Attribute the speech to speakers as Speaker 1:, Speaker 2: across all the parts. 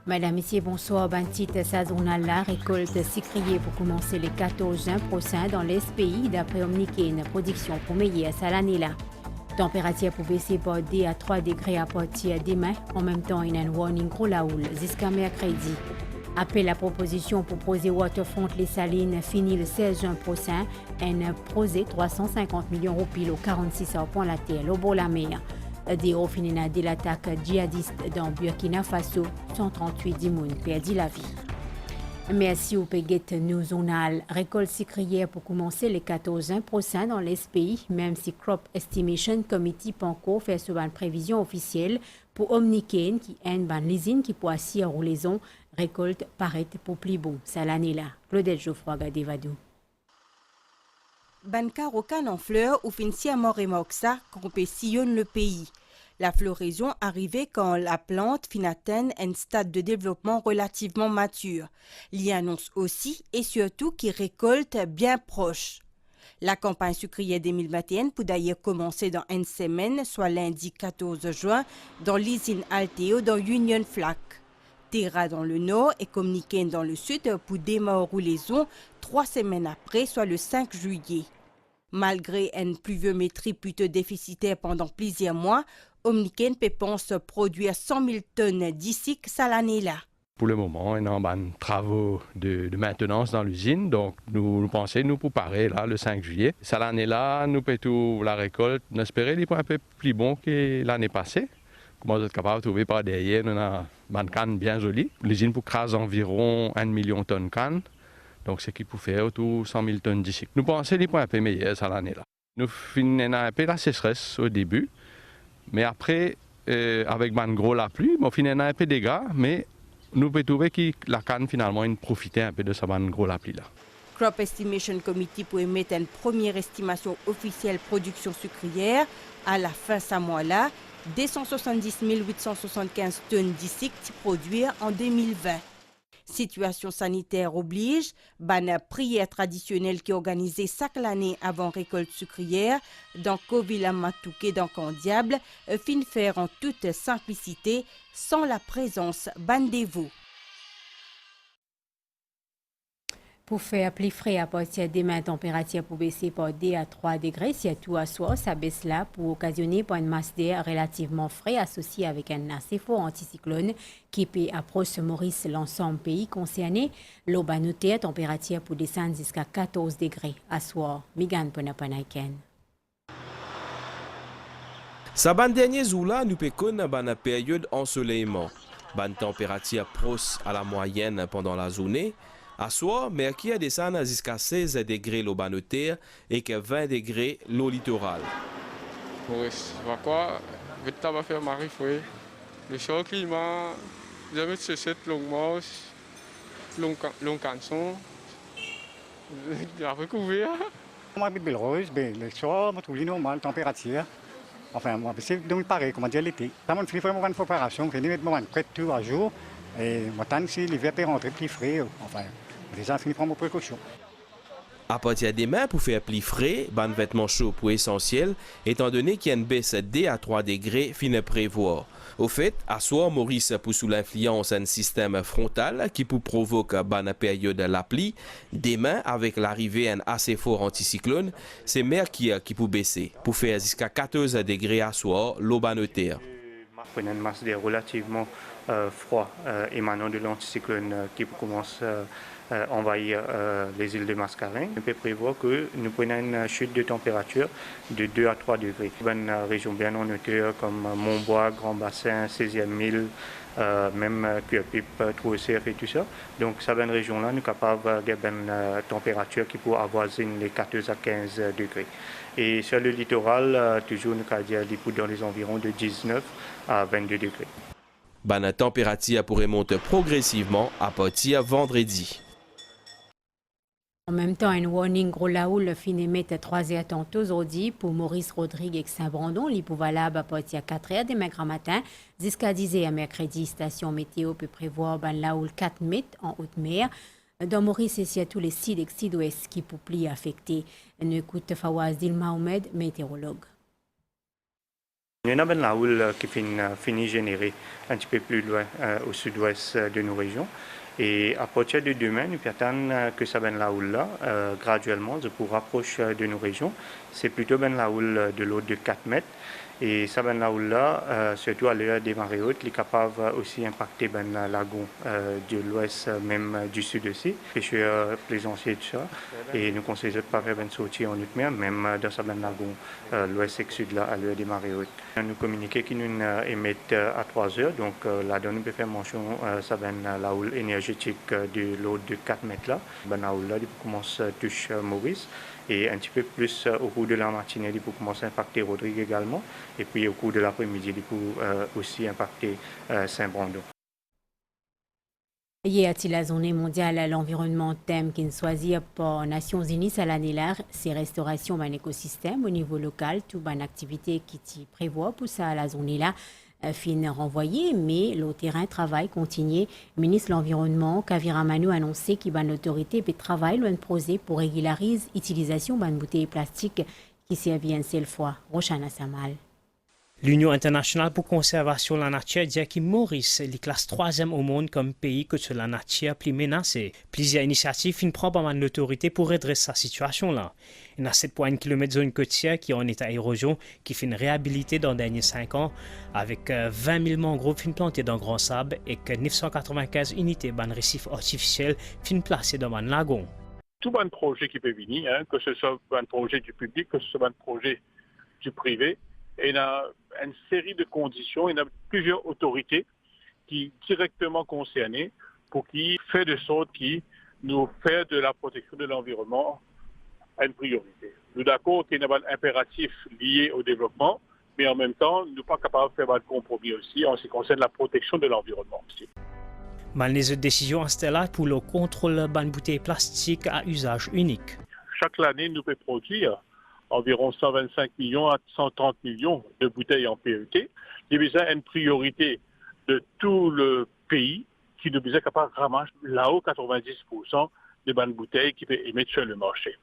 Speaker 1: Madame, Messieurs, bonsoir. Bantite saisonnale la récolte sucrière pour commencer le 14 juin prochain dans l'Est pays d'après Omniqué, une production pour meilleure à l'année là. Température pour baisser par 2 à 3 degrés à partir demain. En même temps, il y a un warning gros la houle jusqu'à mercredi. Après la proposition pour poser Waterfront les Salines fini le 16 juin prochain, un projet 350 millions de roupies au 46 heures pour la terre, au bord de la mer. Des hauts finina de l'attaque djihadiste dans Burkina Faso, 138 dimoun perdu la vie. Merci au Peguet Nous Zonal. Récolte sucrière pour commencer le 14 juin prochain dans l'Est pays, même si Crop Estimation Committee Panko fait sur une prévision officielle pour Omnicaine qui a une lésine qui peut assis à roulaison, récolte paraît pour plus bon. C'est l'année-là. Claudette Geoffroy Gadevadou.
Speaker 2: Banca rocan en fleurs ou finci à Moremoxa qu'on sillonne le pays. La floraison arrivait quand la plante fin atteint un stade de développement relativement mature. Il y annonce aussi et surtout qu'il récolte bien proche. La campagne sucrière 2021 peut d'ailleurs commencer dans une semaine, soit lundi 14 juin, dans l'usine Alteo dans Union Flac. Terra dans le nord et Comniquaine dans le sud pour démarrer roulaison 3 semaines après, soit le 5 juillet. Malgré une pluviométrie plutôt déficitaire pendant plusieurs mois, Omnicaine pense produire 100 000 tonnes d'ici cette année-là.
Speaker 3: Pour le moment, on a des travaux de maintenance dans l'usine, donc nous pensons nous préparer là, le 5 juillet. Cette année-là, nous pouvons la récolte, nous espérons un peu plus bon que l'année passée. Comment vous êtes capable de trouver par derrière, on a une canne bien jolie. L'usine peut craser environ 1 million de tonnes de canne, donc ce qui peut faire autour de 100 000 tonnes d'ici. Nous pensons qu'il un peu meilleur cette année-là. Nous finissons un peu la sécheresse au début, mais après, avec une grosse la pluie, nous finissons un peu de dégâts, mais nous pouvons trouver que la canne finalement profite un peu de cette grosse la pluie-là.
Speaker 2: Crop Estimation Committee peut émettre une première estimation officielle production sucrière à la fin de ce mois-là, 270 875 tonnes d'ici produire en 2020. Situation sanitaire oblige, une prière traditionnelle qui est organisée chaque année avant récolte sucrière dans Kovila Matouké dans Candiable, fin faire en toute simplicité sans la présence bandez-vous.
Speaker 1: Pour faire plus frais à partir de demain, température pour baisser par 2 à 3 degrés, surtout à soir, ça baisse là pour occasionner par une masse d'air relativement frais associée avec un assez fort anticyclone qui peut approcher Maurice l'ensemble pays concerné. L'eau va noter température pour descendre jusqu'à 14 degrés à soir. Migan Ponapanaiken.
Speaker 4: Sa ban dernier jour là, nous pécons une période ensoleillement. Ban température proche à la moyenne pendant la journée. À soir, mercure descend jusqu'à 16 degrés l'eau banoterre et que 20 degrés l'eau littorale.
Speaker 5: Maurice, quoi? Vite va faire marifouer. Le chaud climat, jamais se cette longue manche, long canson. Il a recouvert.
Speaker 6: Moi, je suis rose, le soir, je trouve normal, température. Enfin, moi, c'est donc pareil, comment dire, l'été. Ça m'a fait vraiment une préparation, je vais mettre près de 3 jours. Et maintenant, si l'hiver peut rentrer plus frais, enfin, déjà, je finis prendre mes précautions.
Speaker 4: À partir des mains, pour faire plus frais, ban vêtements chauds pour essentiel, étant donné qu'il y a une baisse de 2 à 3 degrés, fin à prévoir. Au fait, à soir, Maurice pour sous l'influence d'un système frontal qui peut provoquer une période de la pluie. Demain, avec l'arrivée d'un assez fort anticyclone, c'est mercure qui peut baisser, pour faire jusqu'à 14 degrés à soir, l'eau banoterre.
Speaker 7: On a une masse d'air relativement froid émanant de l'anticyclone qui commence à envahir les îles de Mascarin. On peut prévoir que nous prenons une chute de température de 2 à 3 degrés. Une région bien en hauteur comme Montbois, Grand Bassin, 16e île, même Curepipe, Troussert et tout ça. Donc, cette région-là, nous sommes capables d'avoir une température qui peut avoisiner les 14 à 15 degrés. Et sur le littoral, toujours, nous sommes dans les environs de 19 à 22 degrés.
Speaker 4: La température pourrait monter progressivement à partir de vendredi.
Speaker 1: En même temps, un warning gros la houle fin émettre 3 heures tantôt aujourd'hui pour Maurice Rodrigue et Saint-Brandon. Il peut valable à partir de 4 heures demain grand matin jusqu'à 10 heures mercredi. Station météo peut prévoir la houle 4 mètres en haute mer. Dans Maurice, c'est tous les sites et sud-ouest qui peuvent plus affecter. Nous écoute Fawaz Dilma Ahmed, météorologue.
Speaker 7: Il y en a ben la houle qui finit générer un petit peu plus loin au sud-ouest de nos régions. Et à partir de demain, nous attendons que ça ben la houle là, graduellement, se rapproche de nos régions. C'est plutôt ben la houle de l'eau de 4 mètres. Et ça ben la houle là, surtout à l'heure des marées hautes, est capable aussi d'impacter ben la lagon de l'ouest, même du sud aussi, pêcheurs, plaisanciers, tout ça. Et nous conseillons de ne pas faire ben sortir en août mer, même dans ça ben lagon, l'ouest et le sud là, à l'heure des marées hautes. Nous communiquons qu'ils nous émettent à 3 heures, donc là-dedans nous pouvons faire mention ça ben la houle énergétique de l'eau de 4 mètres là. Ben la houle là, il commence à toucher Maurice. Et un petit peu plus au cours de la matinée, il peut commencer à impacter Rodrigue également. Et puis au cours de l'après-midi, il peut aussi impacter Saint-Brandon.
Speaker 1: Hier, la journée mondiale à l'environnement thème qui est choisie par Nations Unies à l'année-là, c'est restauration d'un écosystème au niveau local, toute une activité qui t'y prévoit pour ça à la journée-là. Fin renvoyé, mais le terrain travail continue. Le ministre de l'Environnement, Kavira Manu, a annoncé qu'il y a une autorité qui travaille un projet pour régulariser l'utilisation de bouteilles plastiques qui servent une seule fois. Rochana Samal.
Speaker 8: L'Union internationale pour conservation de la nature dit que Maurice est classe 3e au monde comme pays que la nature plus menacée. Plusieurs initiatives prennent par l'autorité pour redresser sa situation-là. Il y a 7,1 km de zone côtière qui est en état d'érosion, qui fait une réhabilité dans les derniers 5 ans, avec 20 000 mangroves plantés dans Grand Sable et que 995 unités de récifs artificiels placés dans un lagon.
Speaker 9: Tout un projet qui peut venir, que ce soit un projet du public, que ce soit un projet du privé, et il y a une série de conditions, il y a plusieurs autorités qui sont directement concernées pour qui fait de sorte qui nous fait de la protection de l'environnement une priorité. Nous sommes d'accord qu'il y a un impératif lié au développement, mais en même temps, nous ne sommes pas capables de faire un compromis aussi en ce qui concerne la protection de l'environnement aussi.
Speaker 8: Les autres décisions installées pour le contrôle des bouteilles plastiques à usage unique.
Speaker 9: Chaque année, nous pouvons produire environ 125 millions à 130 millions de bouteilles en PET. Il y a une priorité de tout le pays qui nous est capable de ramasser là-haut 90% des bonnes bouteilles qui peuvent émettre sur le marché.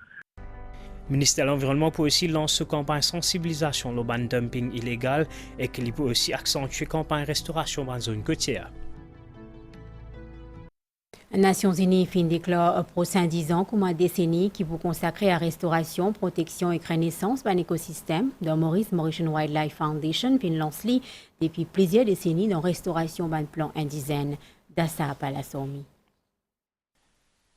Speaker 8: Le ministère de l'Environnement peut aussi lancer une campagne de sensibilisation au ban dumping illégal et qu'il peut aussi accentuer une campagne de restauration dans la zone côtière.
Speaker 1: Les Nations Unies fin déclare prochain 10 ans comme une décennie qui vous consacrer à restauration, protection et renaissance d'un écosystème. Dans Mauritian Wildlife Foundation fin lance depuis plusieurs décennies dans restauration d'un plan indigène. Dassa Palasomi.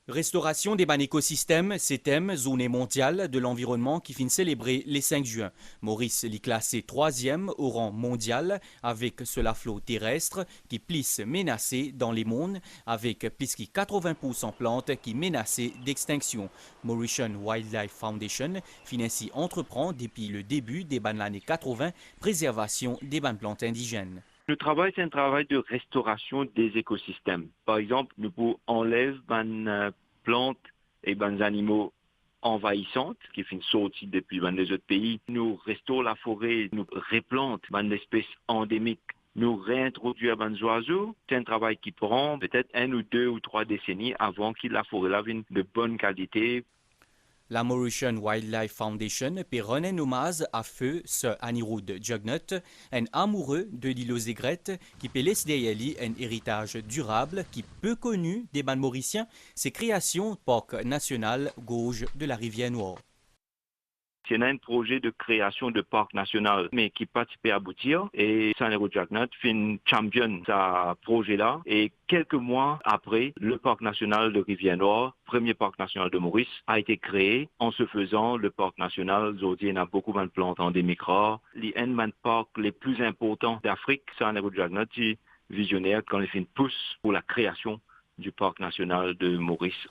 Speaker 10: Restauration des ban écosystèmes, c'est thème journée mondiale de l'environnement qui finit célébrer les 5 juin. Maurice est classé 3e au rang mondial avec la flotte terrestre qui plus menacée dans les mondes avec plus de 80% plantes qui menacées d'extinction. Mauritian Wildlife Foundation finit ainsi entreprend depuis le début des années 80 préservation des plantes indigènes.
Speaker 11: Le travail, c'est un travail de restauration des écosystèmes. Par exemple, nous enlève des plantes et des animaux envahissantes qui sont sortis depuis les autres pays. Nous restaurons la forêt, nous replantons des espèces endémiques. Nous réintroduisons des oiseaux. C'est un travail qui prend peut-être 1 ou 2 ou 3 décennies avant que la forêt vienne de bonne qualité.
Speaker 10: La Mauritian Wildlife Foundation peut rendre un hommage à feu Sir Anirudh Jugnut, un amoureux de l'île aux aigrettes qui peut laisser derrière lui un héritage durable qui peu connu des bandes mauriciens, ses créations parc national gauche de la rivière Noire.
Speaker 11: Il y a un projet de création de parc national, mais qui pas à aboutir. Et Sir Anirudh Jugnut fait champion ce projet-là. Et quelques mois après, le parc national de Rivière-Noire, premier parc national de Maurice, a été créé. En se faisant, le parc national, aujourd'hui, il y a beaucoup de plantes endémiques rares. Les parcs les plus importants d'Afrique, Sir Anirudh Jugnut est visionnaire quand il fait une pousse pour la création du parc national de Maurice.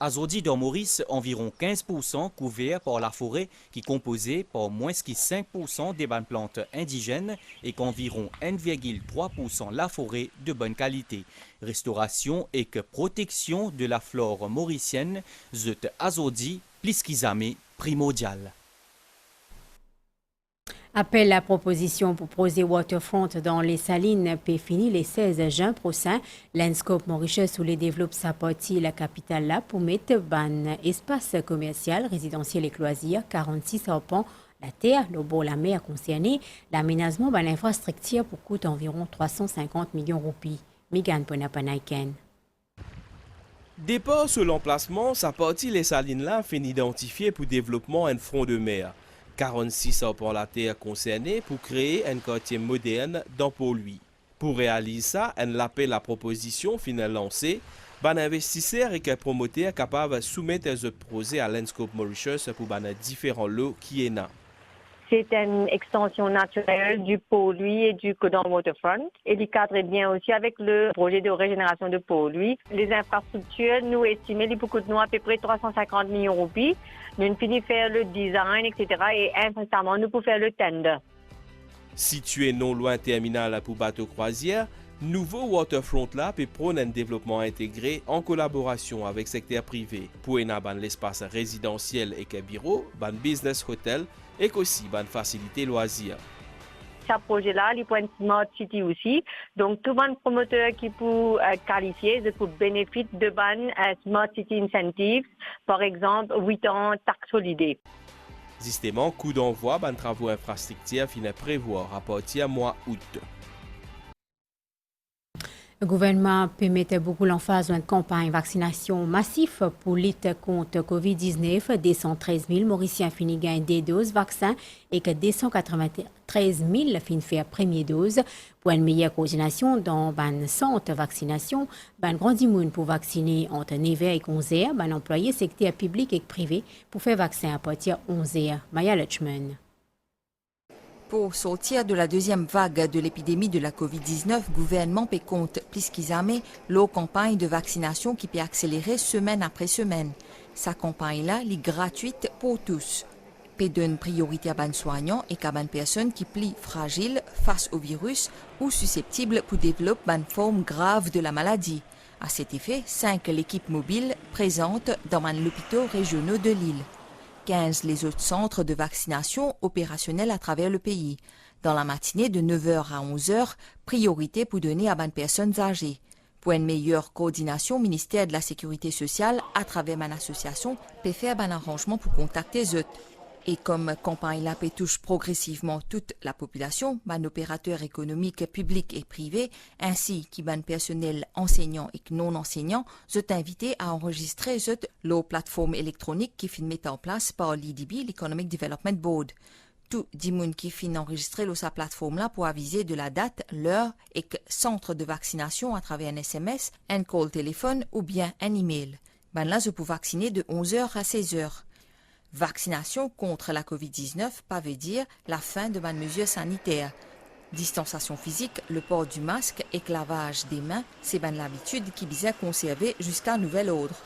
Speaker 10: Aujourd'hui, dans Maurice, environ 15% couverts par la forêt qui est composée par moins que 5% des bonnes plantes indigènes et qu'environ 1,3% la forêt de bonne qualité. Restauration et que protection de la flore mauricienne, c'est aujourd'hui plus qu'isame primordial.
Speaker 1: Appel à proposition pour poser Waterfront dans les Salines peut finir les 16 juin prochain. Landscope Mauritius où les développe sa partie la capitale là pour mettre un espace commercial, résidentiel et loisirs, 46 arpents La terre, le bord la mer concernée, l'aménagement de l'infrastructure pour coûte environ 350 millions de roupies. Migan Ponapanaiken.
Speaker 4: Départ sur l'emplacement, sa partie les salines là fin identifié pour développement un front de mer. 46 ans pour la terre concernée pour créer un quartier moderne dans Port-Louis. Pour réaliser ça, on appelle la proposition finale lancée. Un investisseur et un promoteur capable de soumettre un projet à Landscape Mauritius pour différents lots qui est là.
Speaker 12: C'est une extension naturelle du Port-Louis et du Codan Waterfront. Et il cadre bien aussi avec le projet de régénération de Port-Louis. Les infrastructures, nous estimons qu'il coûte à peu près 350 millions de roupies. Nous finissons faire le design, etc. Et incessamment, nous pouvons faire le tender.
Speaker 4: Situé non loin terminal pour bateau croisière, nouveau waterfront là peut prôner un développement intégré en collaboration avec le secteur privé. Pour l'espace résidentiel et que bureau, business hotel et aussi facilité loisirs.
Speaker 12: Ce projet-là, il prend Smart City aussi. Donc, tout le monde promoteur qui peut qualifier pour bénéfice de Smart City Incentives, par exemple, 8 ans taxe solide.
Speaker 4: Justement, coup d'envoi, travaux infrastructures finit prévoir à partir du mois d'août.
Speaker 1: Le gouvernement peut mettre beaucoup l'emphase dans une campagne de vaccination massive pour lutter contre COVID-19. 213 000 Mauriciens finissent gagner des doses vaccins et que 293 000 finissent faire première dose. Pour une meilleure coordination dans le centre de vaccination, grand monde pour vacciner entre 9h et 11h, employés secteur public et privé pour faire vaccin à partir de 11h. Maya Lutchman.
Speaker 13: Pour sortir de la deuxième vague de l'épidémie de la COVID-19, le gouvernement peut compte plus qu'isarmé la campagne de vaccination qui peut accélérer semaine après semaine. Sa campagne-là est gratuite pour tous. Peut donner priorité à les soignants et à les personnes qui plient fragiles face au virus ou susceptibles pour développer une forme grave de la maladie. À cet effet, 5 l'équipe mobile présente dans les hôpitaux régionaux de l'île. 15 les autres centres de vaccination opérationnels à travers le pays. Dans la matinée de 9h à 11h, priorité pour donner à les personnes âgées. Pour une meilleure coordination, le ministère de la Sécurité sociale, à travers mon association, peut faire un arrangement pour contacter les autres. Et comme campagne là touche progressivement toute la population, ban opérateurs économiques publics et privés, ainsi que ban personnel enseignant et non enseignant, sont invités à enregistrer la plateforme électronique qui finit mettre en place par l'EDB, l'Economic Development Board. Tout dimoun qui finit enregistrer sa plateforme là pour aviser de la date, l'heure et que centre de vaccination à travers un SMS, un call téléphone ou bien un email. Ban là, je peux vacciner de 11h à 16h. Vaccination contre la COVID-19, pas veut dire la fin de mesures sanitaires. Distanciation physique, le port du masque et le lavage des mains, c'est l'habitude qui vise conserver jusqu'à nouvel ordre.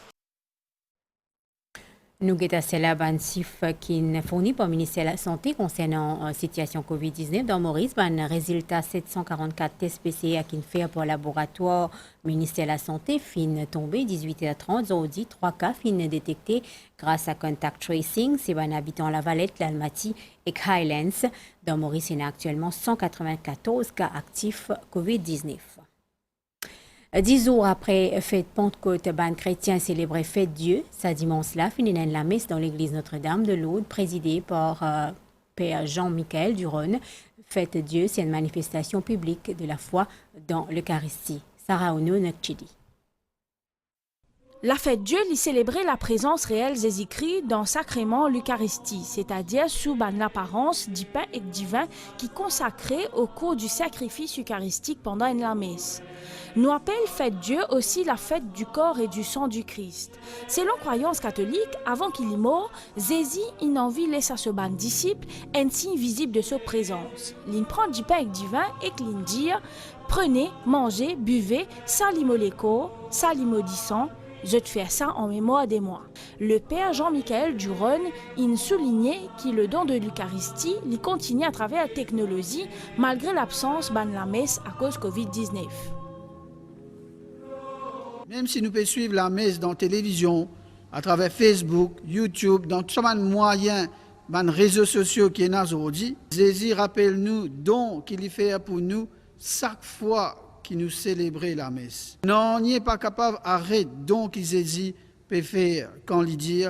Speaker 1: Nous avons un chiffre qui est fourni par le ministère de la Santé concernant la situation COVID-19 dans Maurice. Un résultat 744 tests PCR qui fait pour le laboratoire ministère de la Santé fin tombé 18h30 aujourd'hui 3 cas fin détectés grâce à contact tracing. C'est un habitant la Valette, l'Almaty et Highlands. Dans Maurice, il y a actuellement 194 cas actifs COVID-19. 10 jours après fête Pentecôte, ban chrétien célébrait fête Dieu. Ça dimanche-là, finit la messe dans l'église Notre-Dame de Lourdes, présidée par Père Jean-Michel Duron. Fête Dieu, c'est une manifestation publique de la foi dans l'Eucharistie. Sarah Ono Nokchidi.
Speaker 14: La fête Dieu lui célébrait la présence réelle Jésus-Christ dans sacrément l'Eucharistie, c'est-à-dire sous l'apparence du pain et du vin qui consacrait au cours du sacrifice eucharistique pendant la messe. Nous appelle fête Dieu aussi la fête du corps et du sang du Christ. Selon croyance catholique, avant qu'il y mort, Jésus il envie laisse à ce ban disciple un signe visible de sa présence. Il prend du pain et du vin et qu'il dit prenez, mangez, buvez, ça limo les corps, ça limo du sang. Je te fais ça en mémoire de moi. Le père Jean-Michel Duron, il soulignait que le don de l'Eucharistie il continue à travers la technologie malgré l'absence de la messe à cause Covid-19.
Speaker 15: Même si nous pouvons suivre la messe dans la télévision, à travers Facebook, YouTube, dans tous les moyens, les réseaux sociaux qui sont aujourd'hui, Jésus rappelle-nous donc qu'il fait pour nous chaque fois qui nous célébrait la messe. Non, on n'est pas capable d'arrêter donc Jésus peut faire quand il dit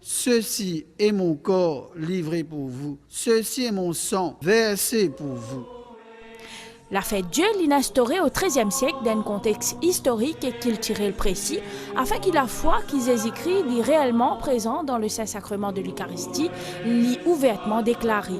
Speaker 15: ceci est mon corps livré pour vous, ceci est mon sang versé pour vous.
Speaker 14: La fête Dieu l'instaurait au XIIIe siècle dans un contexte historique et culturel précis, afin que la foi qu'ils écrit est réellement présent dans le Saint-Sacrement de l'Eucharistie, l'y ouvertement déclaré.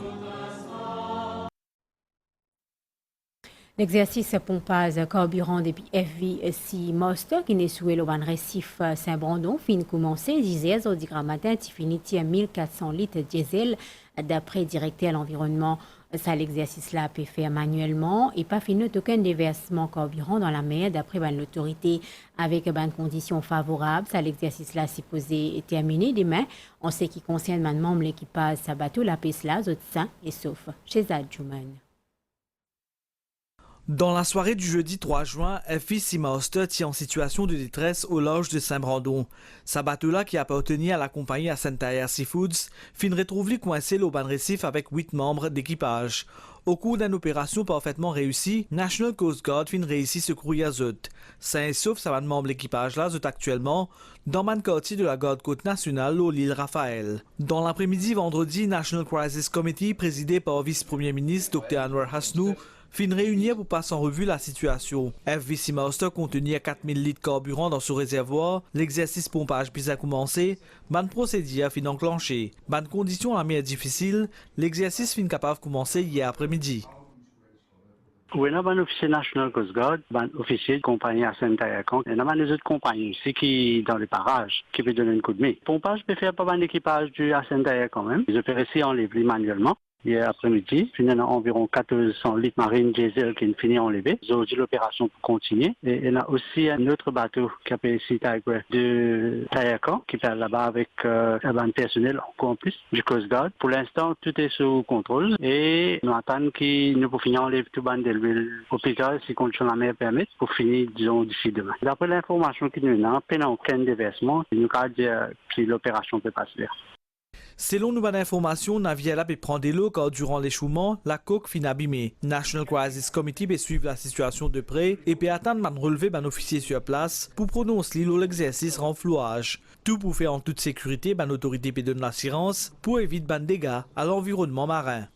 Speaker 1: L'exercice pompage carburant depuis FVC Most qui n'est soué le ban récif Saint-Brandon fin commencé 10h au matin qui finit à 1400 litres de diesel d'après directeur à l'environnement. Ça l'exercice là peut faire manuellement et pas fini aucun déversement carburant dans la mer d'après l'autorité avec bonnes conditions favorables. Ça l'exercice là supposé terminé demain en ce qui concerne les membres de l'équipage ça bateau la piste là autres sains et sauf chez Adjuman.
Speaker 16: Dans la soirée du jeudi 3 juin, FVC Master tient en situation de détresse au large de Saint-Brandon. Sa bateau-là, qui appartenait à la compagnie Ascentair Seafoods, fin retrouvé coincé au ban récif avec 8 membres d'équipage. Au cours d'une opération parfaitement réussie, National Coast Guard fin réussi secourir Zut. Saint et sauf sa membre de l'équipage-là, Zut actuellement, dans le quartier de la Garde Côte Nationale, au l'île Raphaël. Dans l'après-midi vendredi, National Crisis Committee, présidé par vice-premier ministre Dr. Anwar Hasnou, fin réunir pour passer en revue la situation. FVC Master contenait 4000 litres de carburant dans ce réservoir. L'exercice pompage puis a commencé. Ban procédure fin enclenché. Ban conditions à la mer difficile. L'exercice fin capable de commencer hier après-midi.
Speaker 17: Oui, on a un officier National Coast Guard, un officier de compagnie Ascentair. Et on a des autres compagnies aussi qui, dans les parages, qui peuvent donner un coup de main. Pompage peut faire pas mal d'équipage du Ascentair quand même. Ils opèrent ici en livre manuellement. Hier après-midi, il y a environ 1400 litres marine diesel qui est fini enlevé. Aujourd'hui, l'opération peut continuer. Et il y a aussi un autre bateau qui s'appelle ici Tiger de Tayakan qui part là-bas avec un personnel encore en plus du Coast Guard. Pour l'instant, tout est sous contrôle et nous attendons qu'il nous pour finir enlever tout bande de l'huile au pétrole si conditions la mer permettent pour finir, disons, d'ici demain. D'après l'information qu'il nous a, il n'y a aucun déversement. Il nous a dit que l'opération peut pas se faire.
Speaker 16: Selon nouvelle information, Naviela peut prendre des lots car durant l'échouement, la coque fin abîmée. National Crisis Committee peut suivre la situation de près et peut attendre de relever un officier sur place pour prononcer l'exercice renflouage. Tout pour faire en toute sécurité, l'autorité peut donner l'assurance pour éviter des dégâts à l'environnement marin.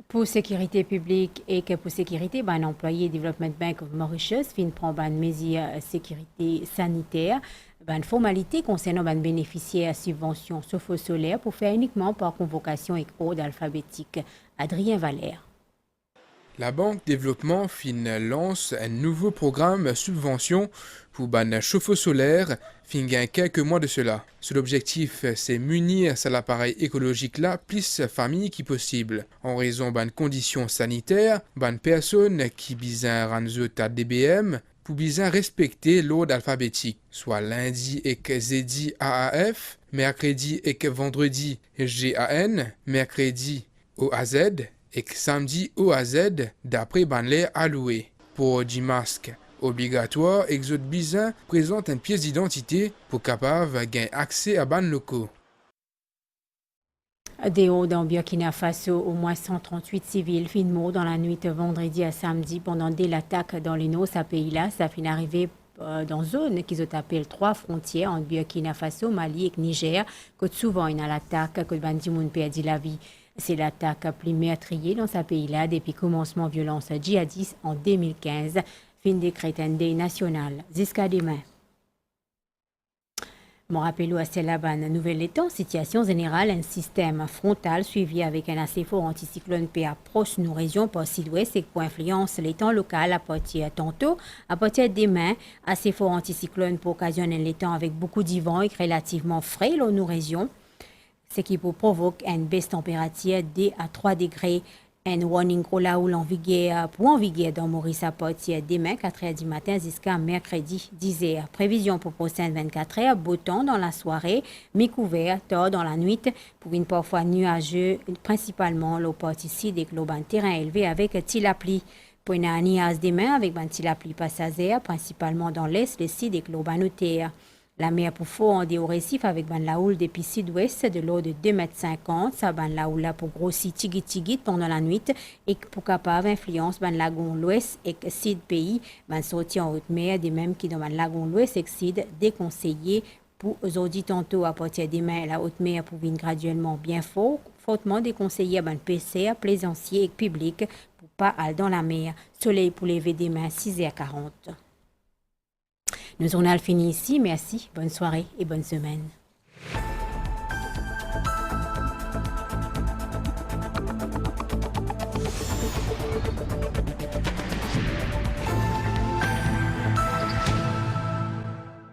Speaker 1: Pour sécurité publique et que pour sécurité, un employé Development Bank of Mauritius fin prend une mesure sécurité sanitaire. Une formalité concernant un bénéficiaire subvention solaire pour faire uniquement par convocation et code alphabétique. Adrien Valère.
Speaker 18: La Banque Développement lance un nouveau programme subvention pour ban chauffe-eau solaire fin quelques mois de cela. L'objectif, c'est munir ça l'appareil écologique là plus famille qui possible. En raison ban conditions sanitaires, ban personnes qui bisin ranzot à DBM pour bien respecter l'ordre alphabétique, soit lundi et jeudi AAF, mercredi et vendredi GAN, mercredi OAZ et samedi OAZ d'après banlieue alloué. Pour du masque obligatoire, Exode Bizin présente une pièce d'identité pour capable gagner accès à ban locaux.
Speaker 1: Dans Burkina Faso, au moins 138 civils fin morts dans la nuit de vendredi à samedi pendant l'attaque dans les Nos à pays-là. Ça fin arrivé dans une zone qu'ils appellent 3 frontières entre Burkina Faso, Mali et Niger. Que souvent il y a l'attaque que Bandimoun perdit la vie. C'est l'attaque la plus meurtrière dans ce pays-là depuis le commencement de violence djihadiste en 2015. Fin décrété un deuil national. Jusqu'à demain. Mon rappel à Celaban, Nouvelle-Étang, situation générale, un système frontal suivi avec un assez fort anticyclone qui approche nos régions par sud-ouest et qui influence les temps local à partir tantôt. À partir de demain, assez fort anticyclone pour occasionner les temps avec beaucoup de vent et relativement frais dans nos régions, ce qui provoque une baisse température de 2 à 3 degrés. Un warning là où pour en vigueur dans Maurice à partir demain 4h du matin jusqu'à mercredi 10h. Prévision pour prochaines 24 heures, beau temps dans la soirée, mi-couvert, tard dans la nuit, pour une parfois nuageux, principalement le partie sud et le terrain élevé avec tilapli. Pour une niaz demain avec un tilapli passager, principalement dans l'est, le sud et le terre. La mer pour fort en au récif avec la houle depuis sud-ouest de l'eau de 2,50 m. Ça la houle là pour grossir tigit pendant la nuit et pour capable influence le lagon l'ouest et sud pays sorti en haute mer des mêmes qui dans le lagon l'ouest et sud déconseillé Pour aujourd'hui, tantôt, à partir des demain, la haute mer pour venir graduellement bien fort, fortement déconseillé à PCR, plaisancier et public pour pas aller dans la mer. Soleil pour lever demain, 6h40. Nos journal fini ici. Merci, bonne soirée et bonne semaine.